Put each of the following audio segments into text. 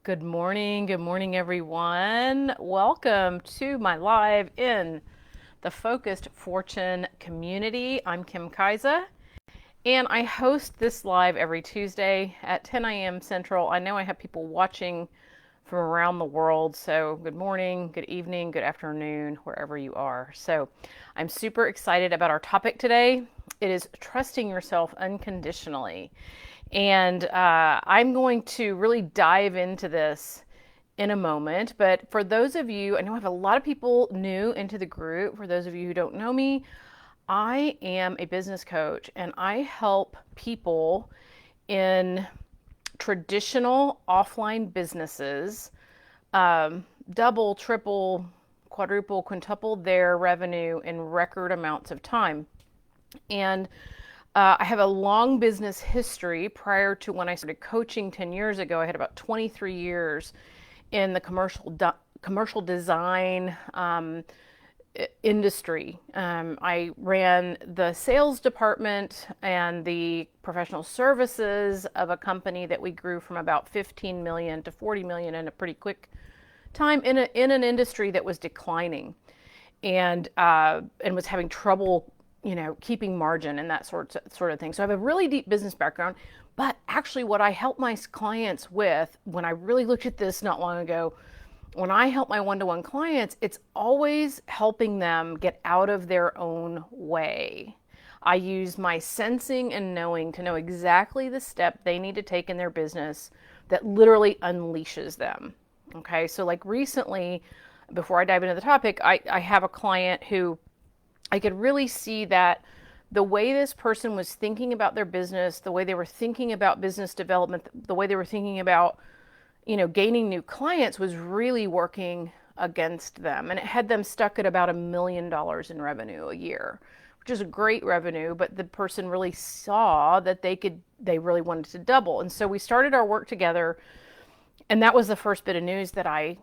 Good morning, everyone. Welcome to my live in the Focused Fortune community. I'm Kim Kaiser, and I host this live every Tuesday at 10 a.m. Central. I know I have people watching from around the world, so good morning, good evening, good afternoon, wherever you are. So I'm super excited about our topic today. It is trusting yourself unconditionally. And I'm going to really dive into this in a moment. But for those of you, I know I have a lot of people new into the group. For those of you who don't know me, I am a business coach and I help people in traditional offline businesses double, triple, quadruple, quintuple their revenue in record amounts of time. And I have a long business history. Prior to when I started coaching 10 years ago, I had about 23 years in the commercial design industry. I ran the sales department and the professional services of a company that we grew from about 15 million to 40 million in a pretty quick time in an industry that was declining and was having trouble, keeping margin and that sort of thing. So I have a really deep business background, but actually what I help my clients with, when I really looked at this not long ago, when I help my one-to-one clients, it's always helping them get out of their own way. I use my sensing and knowing to know exactly the step they need to take in their business that literally unleashes them. Okay, so like recently, before I dive into the topic, I have a client who I could really see that the way this person was thinking about their business, the way they were thinking about business development, the way they were thinking about, gaining new clients was really working against them. And it had them stuck at about $1 million in revenue a year, which is a great revenue, but the person really saw that they really wanted to double. And so we started our work together. And that was the first bit of news that I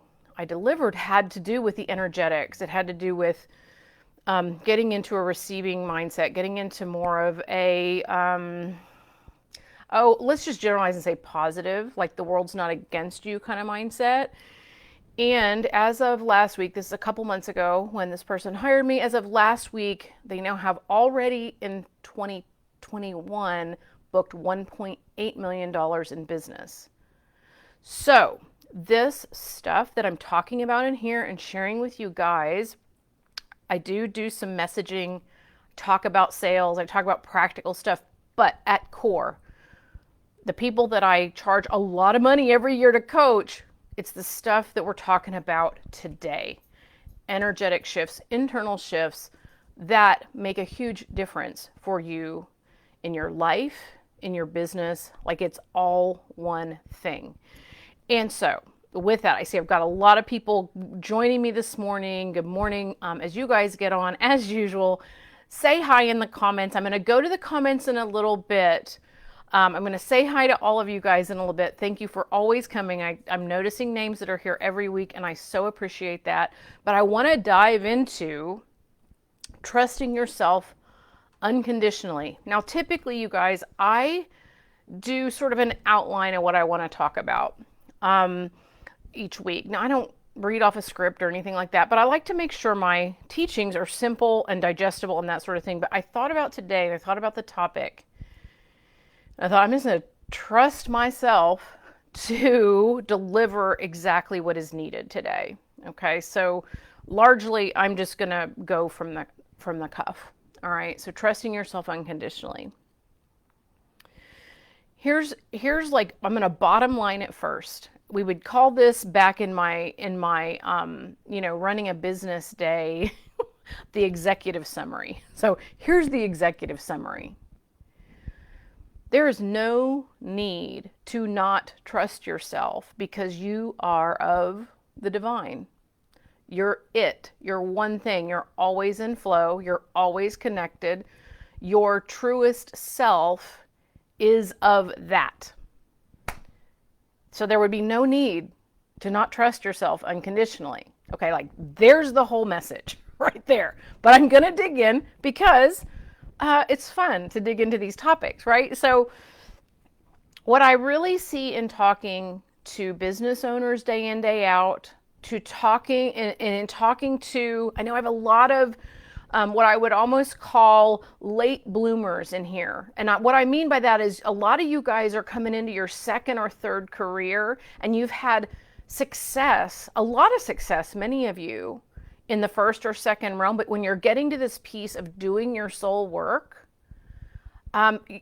delivered, had to do with the energetics. It had to do with getting into a receiving mindset, getting into more of a, let's just generalize and say positive, like the world's not against you kind of mindset. And as of last week, this is a couple months ago when this person hired me, as of last week, they now have already in 2021 booked $1.8 million in business. So this stuff that I'm talking about in here and sharing with you guys, I do some messaging, talk about sales, I talk about practical stuff, but at core, the people that I charge a lot of money every year to coach, it's the stuff that we're talking about today. Energetic shifts, internal shifts that make a huge difference for you in your life, in your business, like it's all one thing. And so with that, I see I've got a lot of people joining me this morning. Good morning. As you guys get on, as usual, say hi in the comments. I'm going to go to the comments in a little bit. I'm going to say hi to all of you guys in a little bit. Thank you for always coming. I'm noticing names that are here every week, and I so appreciate that. But I want to dive into trusting yourself unconditionally. Now, typically, you guys, I do sort of an outline of what I want to talk about each week. Now, I don't read off a script or anything like that, but I like to make sure my teachings are simple and digestible and that sort of thing. But I thought about today, and I thought about the topic. I thought I'm just going to trust myself to deliver exactly what is needed today. Okay, so largely I'm just going to go from the cuff. All right, so trusting yourself unconditionally. Here's like, I'm going to bottom line it first. We would call this back in my running a business day, the executive summary. So here's the executive summary. There is no need to not trust yourself because you are of the divine. You're it. You're one thing. You're always in flow. You're always connected. Your truest self is of that. So there would be no need to not trust yourself unconditionally. Okay, like there's the whole message right there. But I'm going to dig in because it's fun to dig into these topics, right? So what I really see in talking to business owners day in, day out, to talking and in talking to, I know I have a lot of what I would almost call late bloomers in here. And what I mean by that is a lot of you guys are coming into your second or third career and you've had success, a lot of success, many of you in the first or second realm. But when you're getting to this piece of doing your soul work,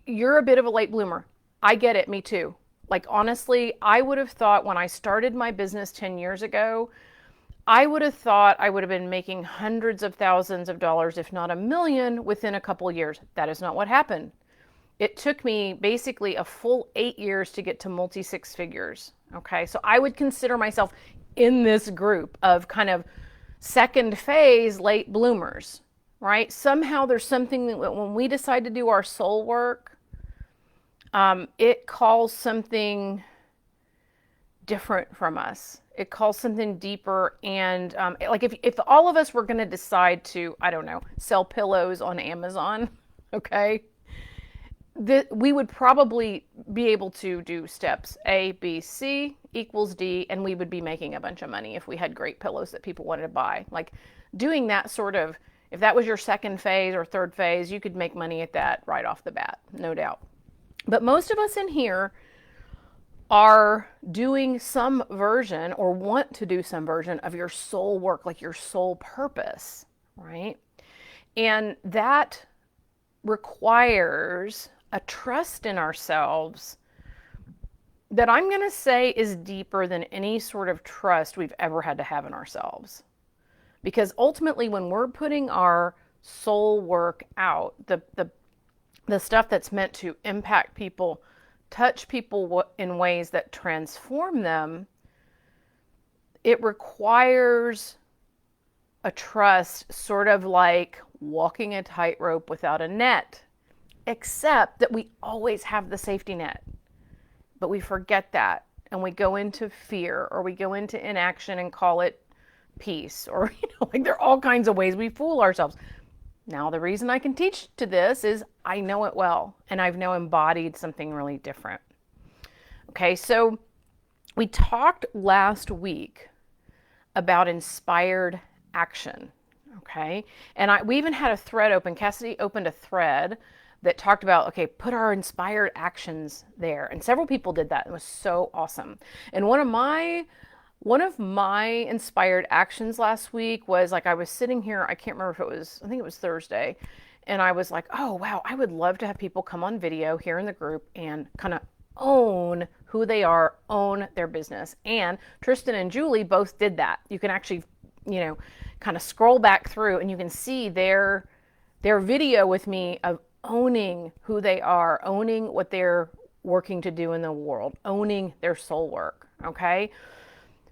you're a bit of a late bloomer. I get it, me too. Like, honestly, I would have thought when I started my business 10 years ago, I would have thought I would have been making hundreds of thousands of dollars, if not $1 million, within a couple of years. That is not what happened. It took me basically a full 8 years to get to multi-six figures. Okay, so I would consider myself in this group of kind of second phase late bloomers, right? Somehow there's something that when we decide to do our soul work, it calls something different from us. It calls something deeper. And like if all of us were going to decide to, I don't know, sell pillows on Amazon, okay, we would probably be able to do steps A, B, C equals D, and we would be making a bunch of money if we had great pillows that people wanted to buy. Like doing that sort of, if that was your second phase or third phase, you could make money at that right off the bat, no doubt. But most of us in here are doing some version or want to do some version of your soul work, like your soul purpose, right? And that requires a trust in ourselves that I'm going to say is deeper than any sort of trust we've ever had to have in ourselves. Because ultimately, when we're putting our soul work out, the stuff that's meant to impact people, touch people in ways that transform them, it requires a trust, sort of like walking a tightrope without a net, except that we always have the safety net. But we forget that and we go into fear or we go into inaction and call it peace, or like there are all kinds of ways we fool ourselves. Now, the reason I can teach to this is I know it well, and I've now embodied something really different. Okay, so we talked last week about inspired action, okay? And we even had a thread open. Cassidy opened a thread that talked about, okay, put our inspired actions there. And several people did that. It was so awesome. And one of my inspired actions last week was, like, I was sitting here, I can't remember if it was, I think it was Thursday, and I was like, oh wow, I would love to have people come on video here in the group and kind of own who they are, own their business. And Tristan and Julie both did that. You can actually, kind of scroll back through and you can see their video with me of owning who they are, owning what they're working to do in the world, owning their soul work, okay?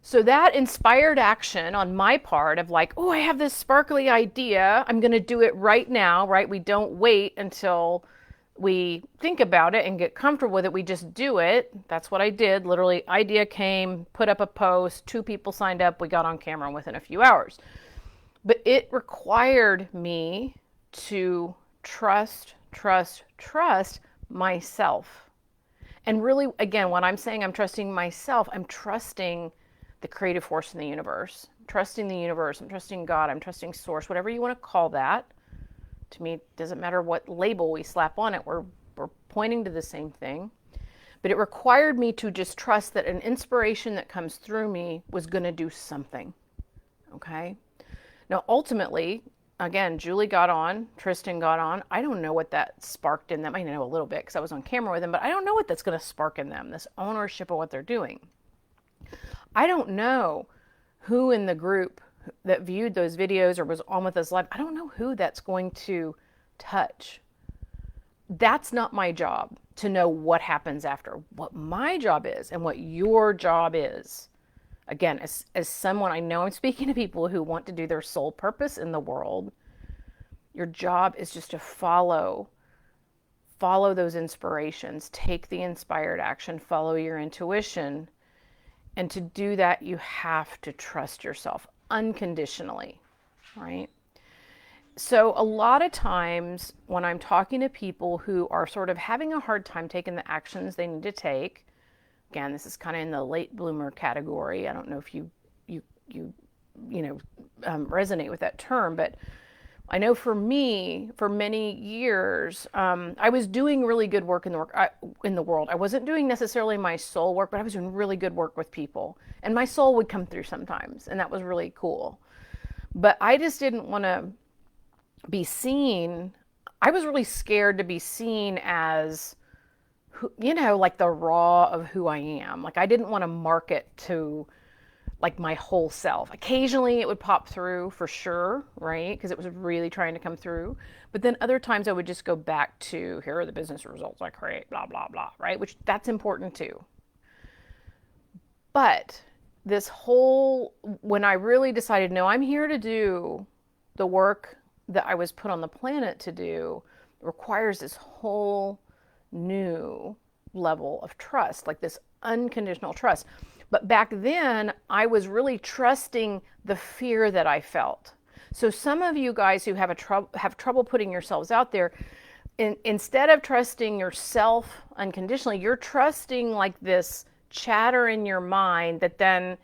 So that inspired action on my part of like, oh, I have this sparkly idea. I'm going to do it right now, right? We don't wait until we think about it and get comfortable with it. We just do it. That's what I did. Literally, idea came, put up a post, 2 people signed up, we got on camera within a few hours. But it required me to trust myself. And really, again, when I'm saying I'm trusting myself, I'm trusting the creative force in the universe. I'm trusting the universe. I'm trusting God. I'm trusting source, whatever you want to call that. To me, it doesn't matter what label we slap on it. We're pointing to the same thing. But it required me to just trust that an inspiration that comes through me was going to do something. Okay? Now, ultimately, again, Julie got on, Tristan got on. I don't know what that sparked in them. I know a little bit because I was on camera with them, but I don't know what that's going to spark in them, this ownership of what they're doing. I don't know who in the group that viewed those videos or was on with us live, I don't know who that's going to touch. That's not my job to know what happens after. What my job is and what your job is, again, as someone, I know I'm speaking to people who want to do their soul purpose in the world, your job is just to follow those inspirations, take the inspired action, follow your intuition. And to do that, you have to trust yourself unconditionally, right? So a lot of times when I'm talking to people who are sort of having a hard time taking the actions they need to take again, this is kind of in the late bloomer category. I don't know if you resonate with that term, but I know for me, for many years, I was doing really good work in the world. I wasn't doing necessarily my soul work, but I was doing really good work with people, and my soul would come through sometimes, and that was really cool. But I just didn't want to be seen. I was really scared to be seen as, like the raw of who I am. Like I didn't want to market to like my whole self. Occasionally it would pop through for sure, right? Because it was really trying to come through. But then other times I would just go back to, here are the business results I create, blah, blah, blah, right? Which that's important too. But when I really decided, no, I'm here to do the work that I was put on the planet to do, requires this whole new level of trust, like this unconditional trust. But back then, I was really trusting the fear that I felt. So some of you guys who have trouble putting yourselves out there, instead of trusting yourself unconditionally, you're trusting like this chatter in your mind that then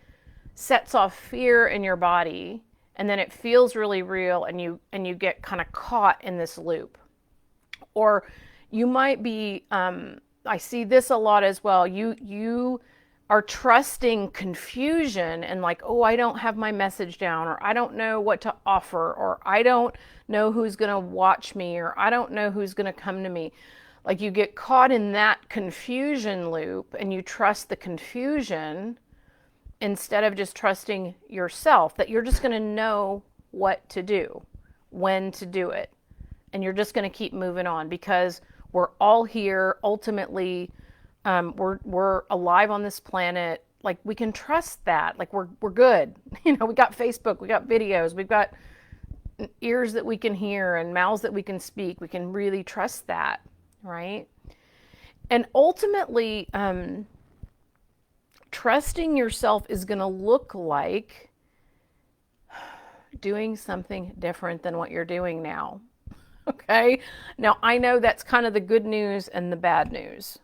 sets off fear in your body, and then it feels really real, and you get kind of caught in this loop. Or you might be, I see this a lot as well. You are trusting confusion and like, oh, I don't have my message down, or I don't know what to offer, or I don't know who's going to watch me, or I don't know who's going to come to me. Like you get caught in that confusion loop and you trust the confusion instead of just trusting yourself, that you're just going to know what to do, when to do it. And you're just going to keep moving on, because we're all here ultimately. We're alive on this planet. Like we can trust that. Like we're good. We got Facebook, we got videos, we've got ears that we can hear and mouths that we can speak. We can really trust that, right? And ultimately, trusting yourself is going to look like doing something different than what you're doing now. Okay? Now, I know that's kind of the good news and the bad news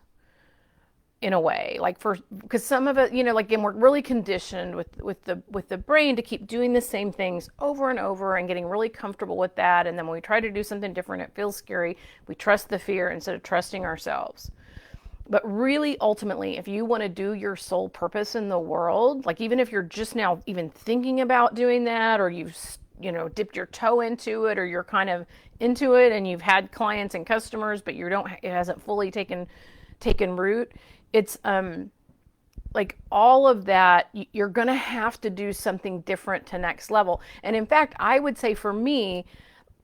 in a way, because some of it, like, again, we're really conditioned with the brain to keep doing the same things over and over and getting really comfortable with that. And then when we try to do something different, it feels scary. We trust the fear instead of trusting ourselves. But really, ultimately, if you want to do your soul purpose in the world, like even if you're just now even thinking about doing that, or you've dipped your toe into it, or you're kind of into it and you've had clients and customers, but it hasn't fully taken root. It's like all of that, you're going to have to do something different to next level. And in fact, I would say for me,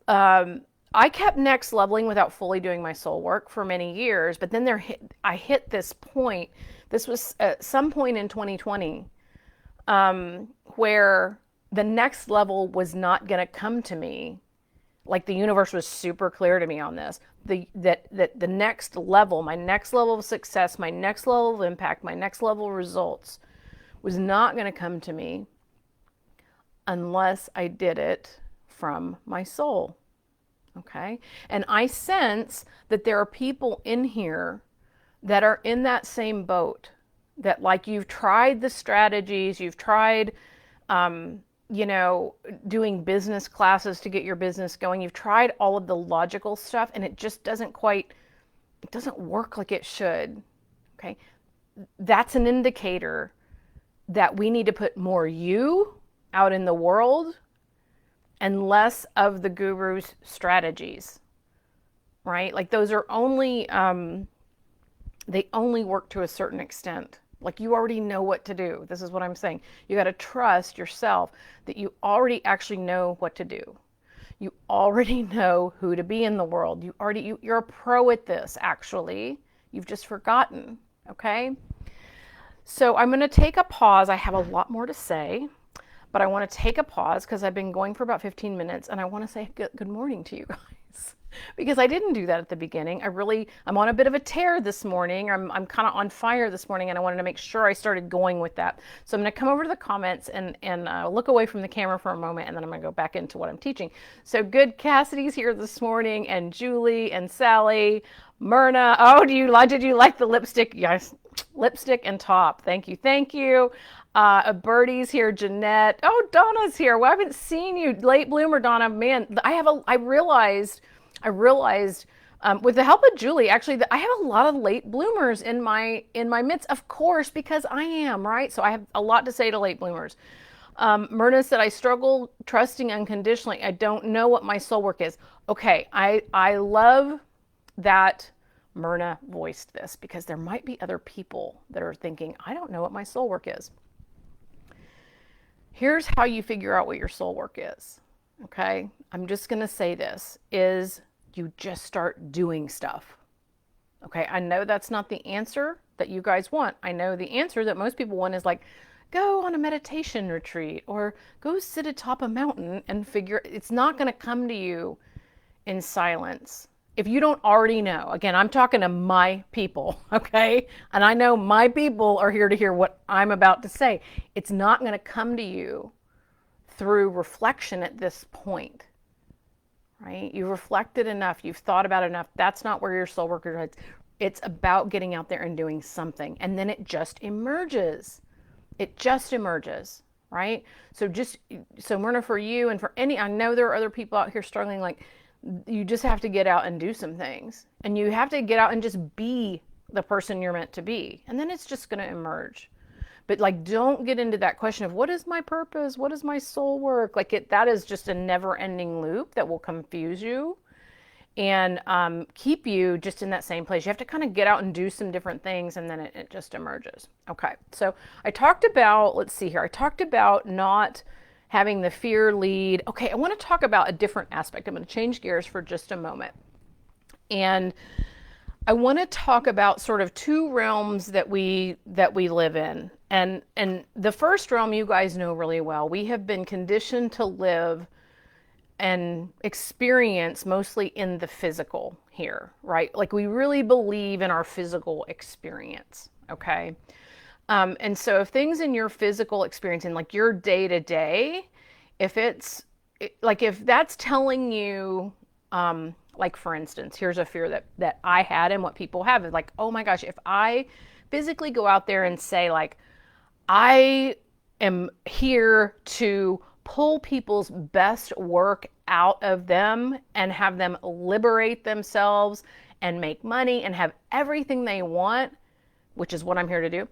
I kept next leveling without fully doing my soul work for many years. But then I hit this point. This was at some point in 2020, where the next level was not going to come to me. Like the universe was super clear to me on this. That the next level, my next level of success, my next level of impact, my next level of results was not going to come to me unless I did it from my soul. Okay? And I sense that there are people in here that are in that same boat, that like you've tried the strategies, you've tried doing business classes to get your business going. You've tried all of the logical stuff and it just doesn't work like it should. Okay. That's an indicator that we need to put more you out in the world and less of the guru's strategies, right? Like those are only, they only work to a certain extent. Like you already know what to do. This is what I'm saying. You got to trust yourself that you already actually know what to do. You already know who to be in the world. You're a pro at this, actually. You've just forgotten, okay? So I'm going to take a pause. I have a lot more to say, but I want to take a pause because I've been going for about 15 minutes and I want to say good morning to you guys. because I didn't do that at the beginning. I'm on a bit of a tear this morning. I'm kind of on fire this morning, and I wanted to make sure I started going with that. So I'm going to come over to the comments and look away from the camera for a moment, and then I'm going to go back into what I'm teaching. So good, Cassidy's here this morning, and Julie and Sally, Myrna. Oh, did you like the lipstick? Yes, lipstick and top. Thank you, thank you. Birdie's here, Jeanette. Oh, Donna's here. Well, I haven't seen you, late bloomer, Donna. Man, I realized with the help of Julie, actually, that I have a lot of late bloomers in my midst, of course, because I am, right? So I have a lot to say to late bloomers. Myrna said, I struggle trusting unconditionally. I don't know what my soul work is. Okay, I love that Myrna voiced this, because there might be other people that are thinking, I don't know what my soul work is. Here's how you figure out what your soul work is. Okay, I'm just going to say this, is you just start doing stuff. Okay, I know that's not the answer that you guys want. I know the answer that most people want is like, go on a meditation retreat or go sit atop a mountain and figure. It's not going to come to you in silence. If you don't already know, again, I'm talking to my people, okay? And I know my people are here to hear what I'm about to say. It's not going to come to you through reflection at this point, right? You've reflected enough. You've thought about it enough. That's not where your soul work is. It's about getting out there and doing something. And then it just emerges. It just emerges, right? So Myrna, for you and for I know there are other people out here struggling, like, you just have to get out and do some things. And you have to get out and just be the person you're meant to be. And then it's just going to emerge. But like, don't get into that question of what is my purpose? What is my soul work? Like that is just a never ending loop that will confuse you and keep you just in that same place. You have to kind of get out and do some different things, and then it just emerges. Okay. So I talked about, let's see here. I talked about not having the fear lead. Okay, I want to talk about a different aspect. I'm going to change gears for just a moment. And I want to talk about sort of two realms that we live in. And the first realm you guys know really well. We have been conditioned to live and experience mostly in the physical here, right? Like we really believe in our physical experience, okay? And so if things in your physical experience, in like your day to day, if that's telling you, like for instance, here's a fear that I had and what people have is like, oh my gosh, if I physically go out there and say like, I am here to pull people's best work out of them and have them liberate themselves and make money and have everything they want, which is what I'm here to do.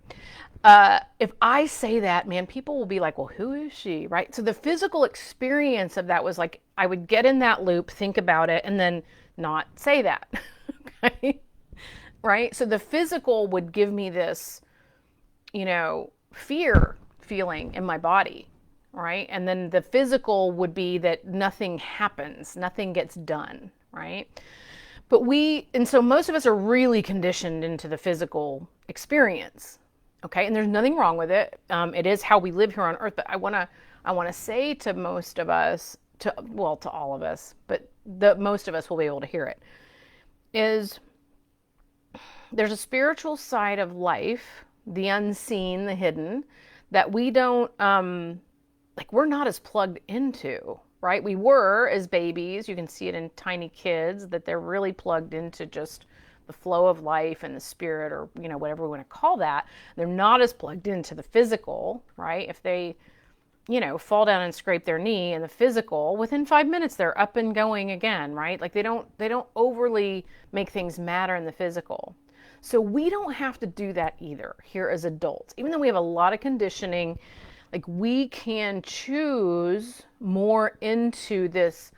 If I say that, man, people will be like, well, who is she, right? So the physical experience of that was like, I would get in that loop, think about it, and then not say that, okay? Right? So the physical would give me this, fear feeling in my body, right? And then the physical would be that nothing happens, nothing gets done, right? And so most of us are really conditioned into the physical experience, okay? And there's nothing wrong with it. It is how we live here on earth. But I want to say to most of us, to all of us, but most of us will be able to hear it, is there's a spiritual side of life, the unseen, the hidden, that we don't, we're not as plugged into, right? We were as babies. You can see it in tiny kids that they're really plugged into just the flow of life and the spirit, or whatever we want to call that. They're not as plugged into the physical, right? If they fall down and scrape their knee in the physical, within 5 minutes they're up and going again, right? Like they don't overly make things matter in the physical. So we don't have to do that either here as adults. Even though we have a lot of conditioning, like we can choose more into this,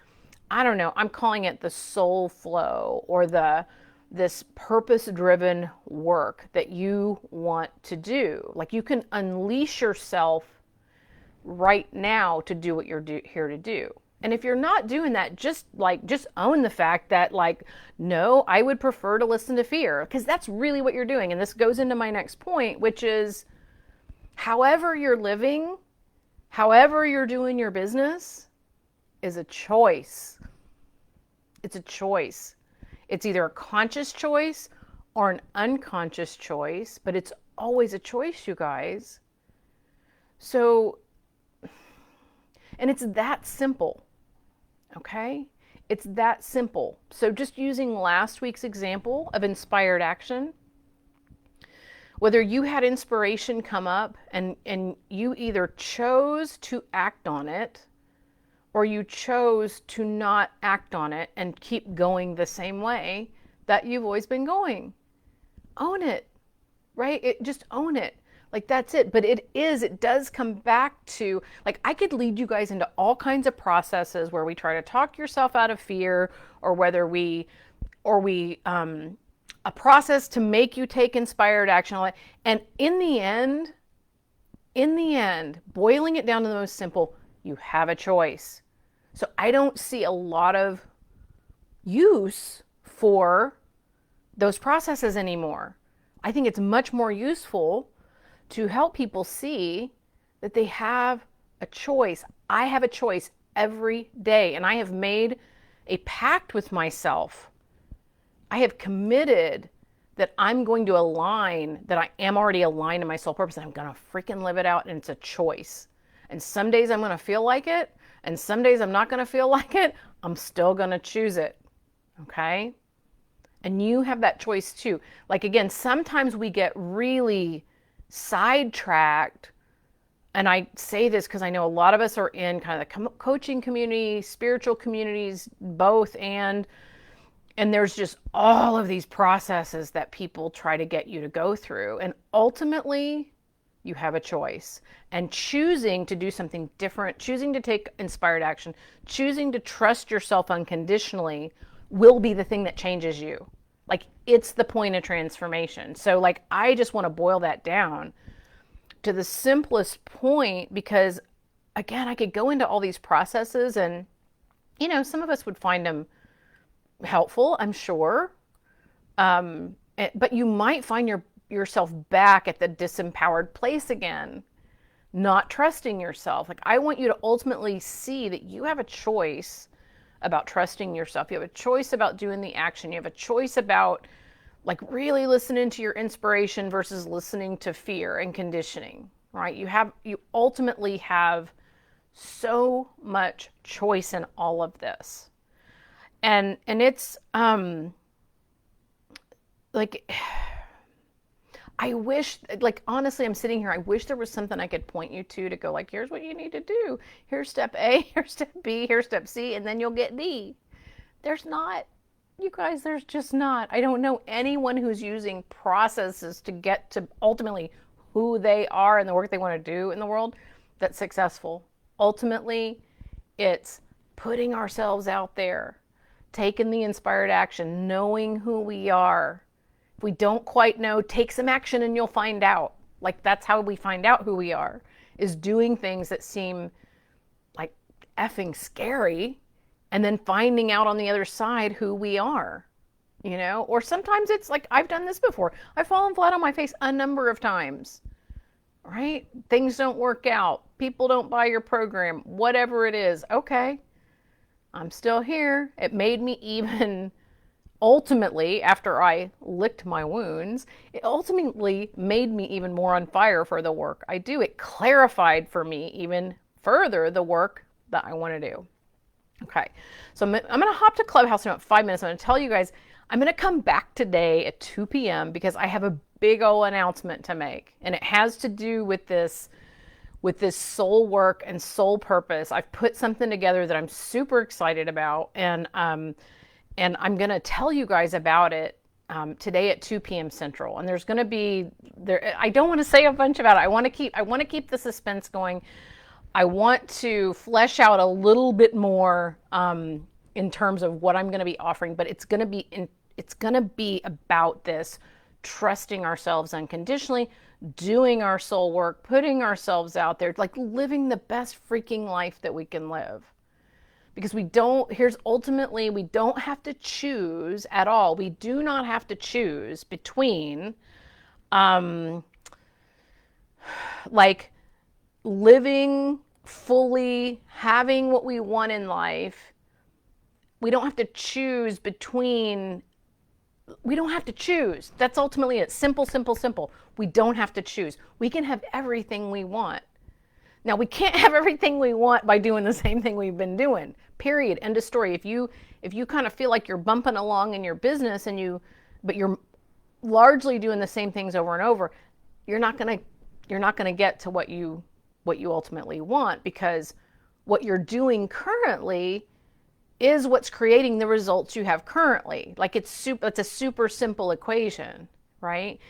I don't know, I'm calling it the soul flow, or this purpose-driven work that you want to do. Like you can unleash yourself right now to do what you're here to do. And if you're not doing that, just own the fact that no, I would prefer to listen to fear, because that's really what you're doing. And this goes into my next point, which is however you're living, however you're doing your business is a choice. It's a choice. It's either a conscious choice or an unconscious choice, but it's always a choice, you guys. So, and it's that simple, okay? It's that simple. So just using last week's example of inspired action, whether you had inspiration come up and you either chose to act on it or you chose to not act on it and keep going the same way that you've always been going. Own it, right? Just own it. Like that's it. But it does come back to, like, I could lead you guys into all kinds of processes where we try to talk yourself out of fear, or whether a process to make you take inspired action. And in the end, boiling it down to the most simple, you have a choice. So I don't see a lot of use for those processes anymore. I think it's much more useful to help people see that they have a choice. I have a choice every day, and I have made a pact with myself. I have committed that I'm going to align, that I am already aligned in my soul purpose, and I'm going to freaking live it out, and it's a choice. And some days I'm going to feel like it, and some days I'm not going to feel like it. I'm still going to choose it. Okay? And you have that choice too. Like, again, sometimes we get really sidetracked. And I say this because I know a lot of us are in kind of the coaching community, spiritual communities, both. And there's just all of these processes that people try to get you to go through. And ultimately, you have a choice. And choosing to do something different, choosing to take inspired action, choosing to trust yourself unconditionally will be the thing that changes you. Like, it's the point of transformation. So, like, I just want to boil that down to the simplest point, because, again, I could go into all these processes and, some of us would find them helpful, I'm sure. But you might find yourself back at the disempowered place again, not trusting yourself. Like, I want you to ultimately see that you have a choice about trusting yourself. You have a choice about doing the action. You have a choice about, like, really listening to your inspiration versus listening to fear and conditioning, right? You ultimately have so much choice in all of this. And it's, like, I wish, like, honestly, I'm sitting here, I wish there was something I could point you to go, like, here's what you need to do. Here's step A, here's step B, here's step C, and then you'll get D. There's not. You guys, there's just not. I don't know anyone who's using processes to get to ultimately who they are and the work they want to do in the world that's successful. Ultimately, it's putting ourselves out there, taking the inspired action, knowing who we are. If we don't quite know, take some action and you'll find out. Like, that's how we find out who we are, is doing things that seem like effing scary, and then finding out on the other side who we are, Or sometimes it's like, I've done this before. I've fallen flat on my face a number of times, right? Things don't work out. People don't buy your program, whatever it is. Okay, I'm still here. It made me even, ultimately, after I licked my wounds, it ultimately made me even more on fire for the work I do. It clarified for me even further the work that I want to do. Okay, so I'm going to hop to Clubhouse in about 5 minutes. I'm going to tell you guys, I'm going to come back today at 2 p.m. because I have a big old announcement to make. And it has to do with this soul work and soul purpose. I've put something together that I'm super excited about. And I'm going to tell you guys about it today at 2 p.m. Central. And there's going to be, I don't want to say a bunch about it. I want to keep the suspense going. I want to flesh out a little bit more in terms of what I'm going to be offering, but it's going to be about this, trusting ourselves unconditionally, doing our soul work, putting ourselves out there, like living the best freaking life that we can live. Because we don't have to choose at all. We do not have to choose between like living fully, having what we want in life, we don't have to choose between, we don't have to choose. That's ultimately it. Simple, simple, simple. We don't have to choose. We can have everything we want. Now, we can't have everything we want by doing the same thing we've been doing. Period. End of story. If you kind of feel like you're bumping along in your business but you're largely doing the same things over and over, you're not going to get to what you ultimately want, because what you're doing currently is what's creating the results you have currently. Like it's a super simple equation, right?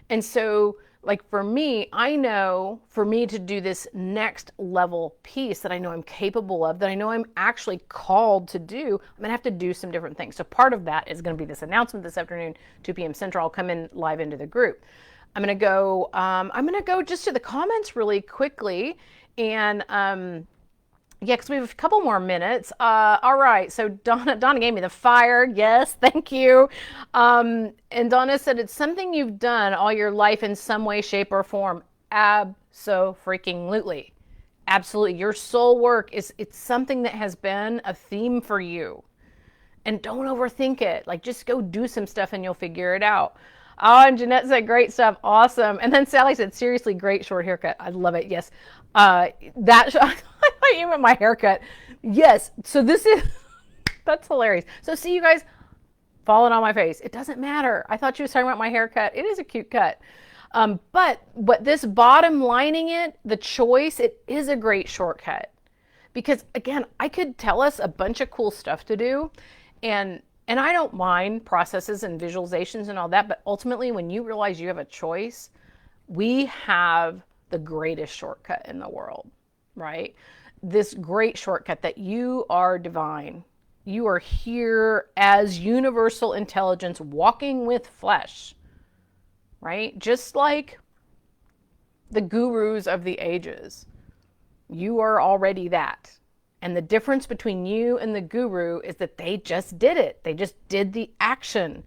And so, like for me, I know for me to do this next level piece that I know I'm capable of, that I know I'm actually called to do, I'm gonna have to do some different things. So part of that is gonna be this announcement this afternoon, 2 p.m. Central. I'll come in live into the group. I'm gonna go just to the comments really quickly, and yeah, because we have a couple more minutes. All right, so Donna gave me the fire. Yes, thank you. And Donna said, it's something you've done all your life in some way, shape, or form. Abso-freaking-lutely. Absolutely. Your soul work it's something that has been a theme for you. And don't overthink it. Like, just go do some stuff and you'll figure it out. Oh, and Jeanette said, great stuff. Awesome. And then Sally said, seriously, great short haircut. I love it. Yes. I thought you meant my haircut. Yes. So this is, that's hilarious. So see, you guys, falling on my face. It doesn't matter. I thought you was talking about my haircut. It is a cute cut. But this bottom lining it, the choice, it is a great shortcut. Because again, I could tell us a bunch of cool stuff to do, and I don't mind processes and visualizations and all that, but ultimately when you realize you have a choice, we have the greatest shortcut in the world, right? This great shortcut that you are divine. You are here as universal intelligence walking with flesh, right? Just like the gurus of the ages. You are already that. And the difference between you and the guru is that they just did it. They just did the action.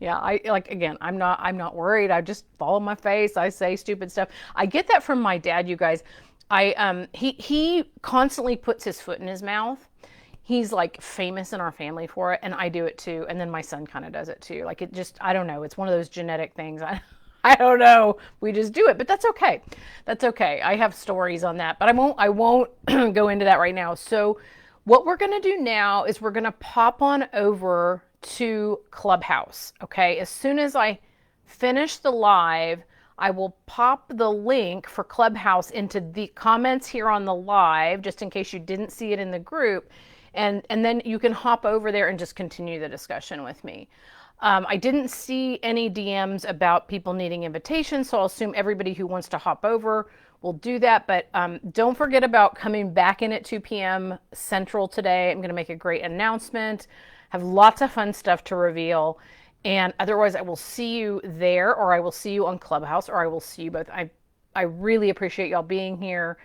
Yeah, I'm not worried. I just follow my face. I say stupid stuff. I get that from my dad, you guys. He constantly puts his foot in his mouth. He's like famous in our family for it, and I do it too. And then my son kind of does it too. Like, it just, I don't know. It's one of those genetic things. I don't know. We just do it, but that's okay. That's okay. I have stories on that, but I won't go into that right now. So what we're going to do now is we're going to pop on over to Clubhouse. Okay. As soon as I finish the live, I will pop the link for Clubhouse into the comments here on the live, just in case you didn't see it in the group. And then you can hop over there and just continue the discussion with me. I didn't see any DMs about people needing invitations, so I'll assume everybody who wants to hop over will do that. But don't forget about coming back in at 2 p.m. Central today. I'm going to make a great announcement, have lots of fun stuff to reveal. And otherwise, I will see you there, or I will see you on Clubhouse, or I will see you both. I really appreciate y'all being here.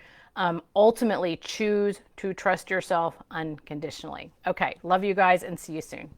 Ultimately, choose to trust yourself unconditionally. Okay, love you guys and see you soon.